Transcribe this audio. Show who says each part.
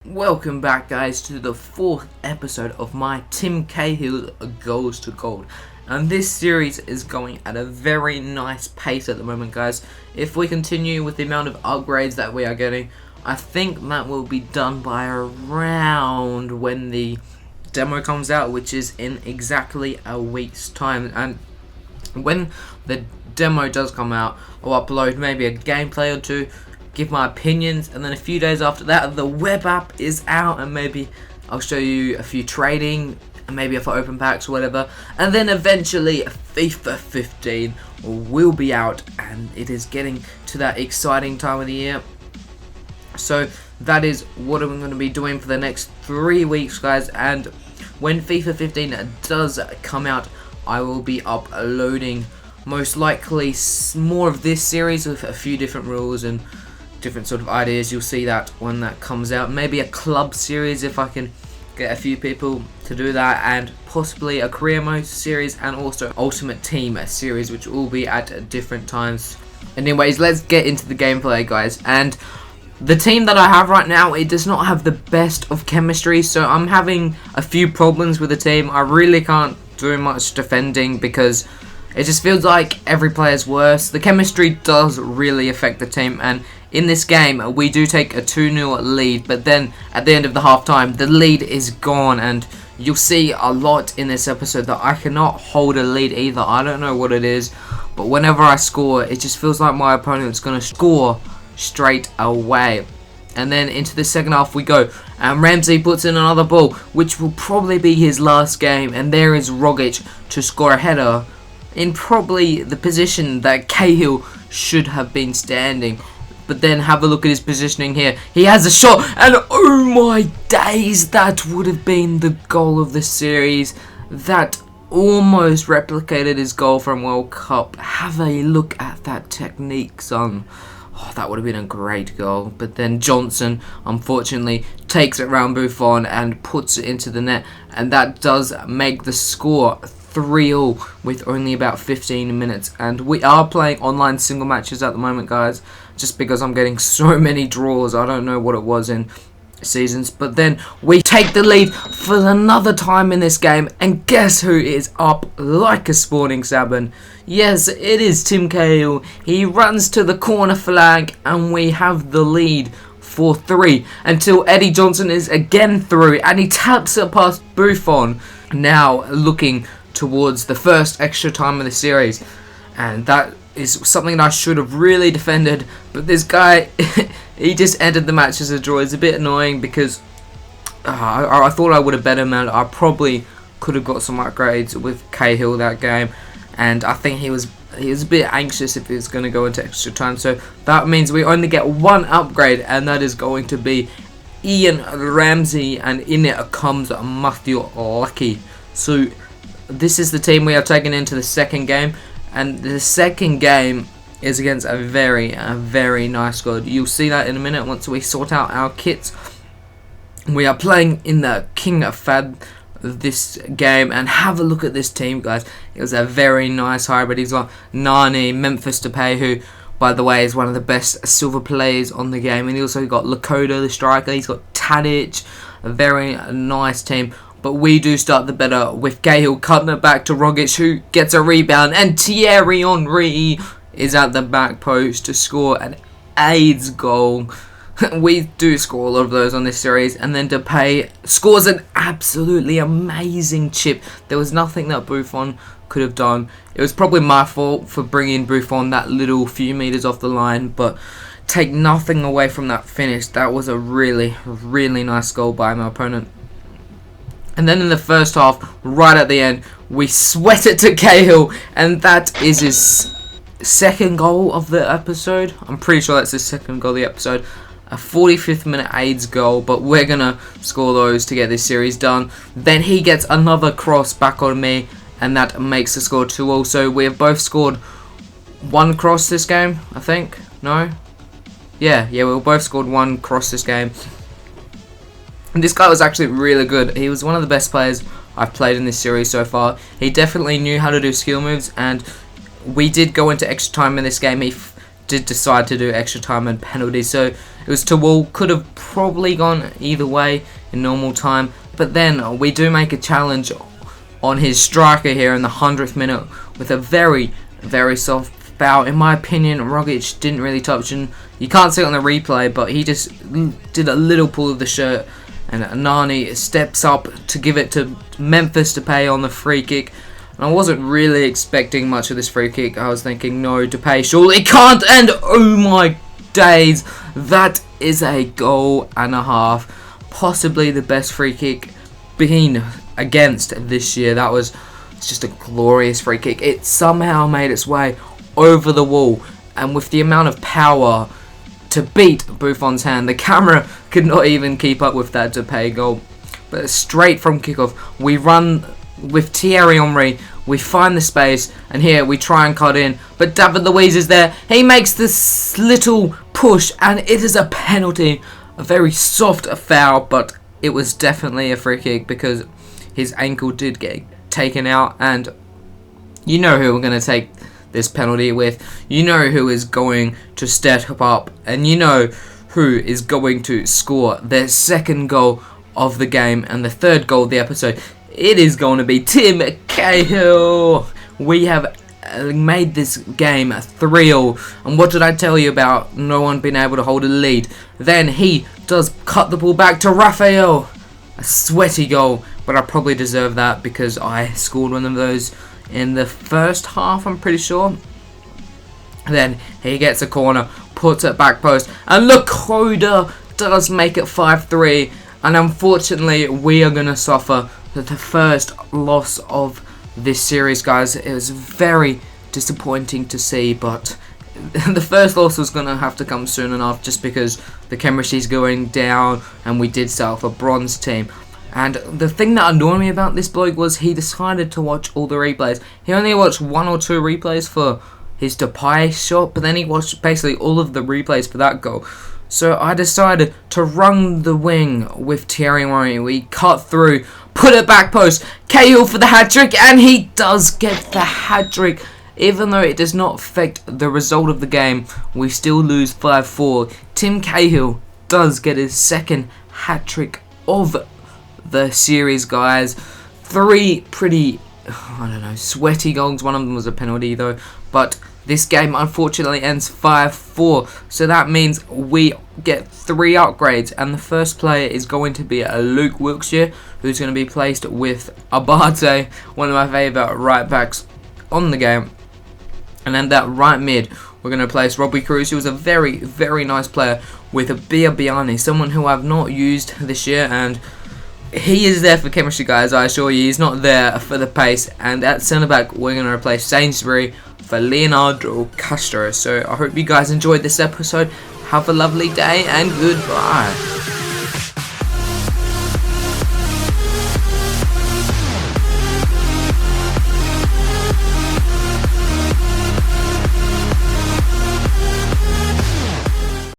Speaker 1: Welcome back, guys, to the 4th episode of my Tim Cahill Goes to Gold. And this series is going at a very nice pace at the moment, guys. If we continue with the amount of upgrades that we are getting, I think that will be done by around when the demo comes out, which is in exactly a week's time. And when the demo does come out, I'll upload maybe a gameplay or two, give my opinions, and then a few days after that the web app is out, and maybe I'll show you a few trading and maybe if I open packs or whatever, and then eventually FIFA 15 will be out, and it is getting to that exciting time of the year. So that is what I'm going to be doing for the next 3 weeks, guys, and when FIFA 15 does come out, I will be uploading most likely more of this series with a few different rules and different sort of ideas. You'll see that when that comes out. Maybe a club series if I can get a few people to do that, and possibly a career mode series, and also ultimate team series, which will be at different times. Anyways, let's get into the gameplay, guys. And the team that I have right now, it does not have the best of chemistry, so I'm having a few problems with the team. I really can't do much defending because it just feels like every player's worse. The chemistry does really affect the team, and in this game we do take a 2-0 lead, but then at the end of the half-time the lead is gone, and you'll see a lot in this episode that I cannot hold a lead either. I don't know what it is, but whenever I score, it just feels like my opponent's going to score straight away. And then into the second half we go, and Ramsey puts in another ball, which will probably be his last game, and there is Rogic to score a header in probably the position that Cahill should have been standing. But then have a look at his positioning here. He has a shot, and oh my days, that would have been the goal of the series. That almost replicated his goal from World Cup. Have a look at that technique, son. Oh, that would have been a great goal. But then Johnson, unfortunately, takes it round Buffon and puts it into the net. And that does make the score 3-3 with only about 15 minutes. And we are playing online single matches at the moment, guys, just because I'm getting so many draws. I don't know what it was in seasons. But then we take the lead for another time in this game, and guess who is up like a spawning salmon? Yes, it is Tim Cahill. He runs to the corner flag, and we have the lead for 3 until Eddie Johnson is again through, and he taps it past Buffon. Now looking towards the first extra time of the series, and that is something that I should have really defended, but this guy he just ended the match as a draw. It's a bit annoying because I thought I would have bet him out. I probably could have got some upgrades with Cahill that game, and I think he was a bit anxious if he was going to go into extra time, so that means we only get one upgrade, and that is going to be Ian Ramsey, and in it comes Matthew Lucky. So this is the team we are taking into the second game, and the second game is against a very nice squad. You'll see that in a minute once we sort out our kits. We are playing in the King of Fad this game, and have a look at this team, guys. It was a very nice hybrid. He's got Nani, Memphis Depay, who by the way is one of the best silver players on the game, and he also got Lakota, the striker. He's got Tadic, a very nice team. But we do start the better with Cahill cutting it back to Rogic, who gets a rebound, and Thierry Henry is at the back post to score an AIDS goal. We do score a lot of those on this series, and then Depay scores an absolutely amazing chip. There was nothing that Buffon could have done. It was probably my fault for bringing Buffon that little few meters off the line, but take nothing away from that finish. That was a really nice goal by my opponent. And then in the first half, right at the end, we sweat it to Cahill, and that is his second goal of the episode. I'm pretty sure that's his second goal of the episode. A 45th minute AIDS goal, but we're going to score those to get this series done. Then he gets another cross back on me, and that makes the score 2-2. So we have both scored one cross this game, I think. No? Yeah, we both scored one cross this game. And this guy was actually really good. He was one of the best players I've played in this series so far. He definitely knew how to do skill moves, and we did go into extra time in this game. He did decide to do extra time and penalties, so It was to wall, could have probably gone either way in normal time. But then we do make a challenge on his striker here in the 100th minute with a very, very soft foul. In my opinion, Rogic didn't really touch him. You can't see it on the replay, but he just did a little pull of the shirt, and Nani steps up to give it to Memphis Depay on the free kick. And I wasn't really expecting much of this free kick. I was thinking, no, Depay surely can't, and oh my days, that is a goal and a half. Possibly the best free kick being against this year. That was just a glorious free kick. It somehow made its way over the wall, and with the amount of power to beat Buffon's hand, the camera could not even keep up with that Depay goal. But straight from kickoff, we run with Thierry Henry, we find the space, and here we try and cut in, but David Luiz is there. He makes this little push, and it is a penalty. A very soft foul, but it was definitely a free kick because his ankle did get taken out, and you know who we're going to take this penalty with. You know who is going to step up, and you know who is going to score their second goal of the game and the third goal of the episode. It is going to be Tim Cahill. We have made this game 3-all, and what did I tell you about no one being able to hold a lead? Then he does cut the ball back to Raphael. A sweaty goal, but I probably deserve that because I scored one of those in the first half, I'm pretty sure. Then he gets a corner, puts it back post, and Lakota does make it 5-3. And unfortunately, we are going to suffer the first loss of this series, guys. It was very disappointing to see, but the first loss was going to have to come soon enough just because the chemistry is going down and we did start off a bronze team. And the thing that annoyed me about this bloke was he decided to watch all the replays. He only watched 1 or 2 replays for his Depay shot, but then he watched basically all of the replays for that goal. So I decided to run the wing with Thierry Henry. We cut through, put it back post, Cahill for the hat-trick, and he does get the hat-trick. Even though it does not affect the result of the game, we still lose 5-4. Tim Cahill does get his second hat-trick of the series, guys. 3 pretty, I don't know, sweaty goals. One of them was a penalty though, but this game unfortunately ends 5-4, so that means we get 3 upgrades, and the first player is going to be a Luke Wilkshire, who's going to be placed with Abate, one of my favourite right backs on the game. And then that right mid, we're going to place Robbie Cruz, who is a very, very nice player, with a Biabiani, someone who I've not used this year, and he is there for chemistry, guys, I assure you. He's not there for the pace. And at centre-back, we're going to replace Sainsbury for Leonardo Castro. So I hope you guys enjoyed this episode. Have a lovely day, and goodbye.